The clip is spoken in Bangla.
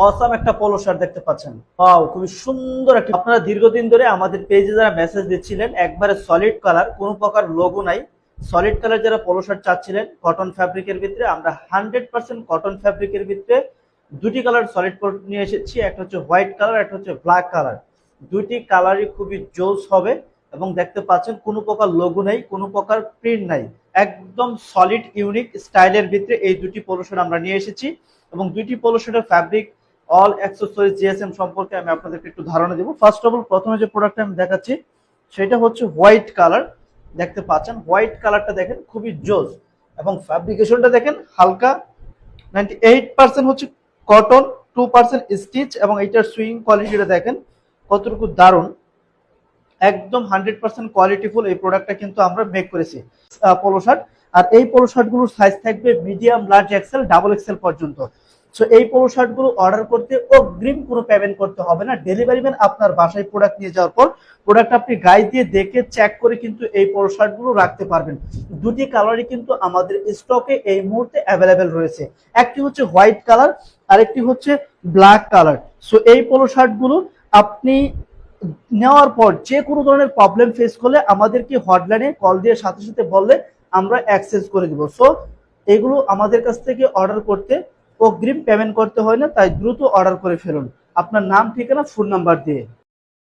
অসাম একটা পোলো শার্ট দেখতে পাচ্ছেন। ওয়াও, খুবই সুন্দর একটা। আপনারা দীর্ঘদিন ধরে আমাদের পেজে যারা মেসেজ দিচ্ছিলেন, একবারে সলিড কালার, কোনো প্রকার লোগো নাই, সলিড কালার যারা পোলো শার্ট চাচ্ছিলেন কটন ফ্যাব্রিকের ভিতরে, আমরা 100% কটন ফ্যাব্রিকের ভিতরে দুটি কালার সলিড পোলো নিয়ে এসেছি। একটা হচ্ছে হোয়াইট কালার, একটা হচ্ছে ব্ল্যাক কালার। দুটি কালারই খুবই জোস হবে এবং দেখতে পাচ্ছেন কোনো প্রকার লোগো নেই, কোনো প্রকার প্রিন্ট নাই, একদম সলিড ইউনিক স্টাইলের ভিতরে এই দুটি পোলো শার্ট আমরা নিয়ে এসেছি। এবং দুটি পোলো শার্টের ফ্যাব্রিক, অল অ্যাক্সেসরিজ, জিএসএম সম্পর্কে আমি আপনাদেরকে একটু ধারণা দেবো। ফার্স্ট অফ অল প্রথমে যে প্রোডাক্টটা আমি দেখাচ্ছি সেটা হচ্ছে হোয়াইট কালার। দেখতে পাচ্ছেন হোয়াইট কালারটা দেখেন খুবই জোস, এবং ফ্যাব্রিকেশনটা দেখেন হালকা 98% হচ্ছে কটন, 2% স্টিচ, এবং এইটার সুইং কোয়ালিটিটা দেখেন কতটুকু দারুণ, একদম 100% কোয়ালিটিফুল এই প্রোডাক্টটা কিন্তু আমরা মেক করেছি পোলো শার্ট। আর এই পোলো শার্টগুলোর সাইজ থাকবে medium, large, XL, double XL পর্যন্ত। সো এই পোলো শার্টগুলো অর্ডার করতে অগ্রিম কোনো পেমেন্ট করতে হবে না। ডেলিভারি ম্যান আপনার বাসায় প্রোডাক্ট নিয়ে যাওয়ার পর প্রোডাক্ট আপনি গায়ে দিয়ে দেখে চেক করে কিন্তু এই পোলো শার্টগুলো রাখতে পারবেন। দুটি কালারই কিন্তু আমাদের স্টকে এই মুহূর্তে অ্যাভেলেবেল রয়েছে। একটি হচ্ছে হোয়াইট কালার, আরেকটি হচ্ছে ব্ল্যাক কালার। সো এই পোলো শার্টগুলো আপনি নেওয়ার পর যে কোনো ধরনের প্রবলেম ফেস করলে আমাদেরকে হটলাইনে কল দিয়ে সাথে সাথে বললে আমরা অ্যাক্সেস করে দিব। সো এগুলো আমাদের কাছ থেকে অর্ডার করতে অগ্রিম পেমেন্ট করতে হয় না, তাই দ্রুত অর্ডার করে ফেলুন আপনার নাম, ঠিকানা, ফোন নাম্বার দিয়ে।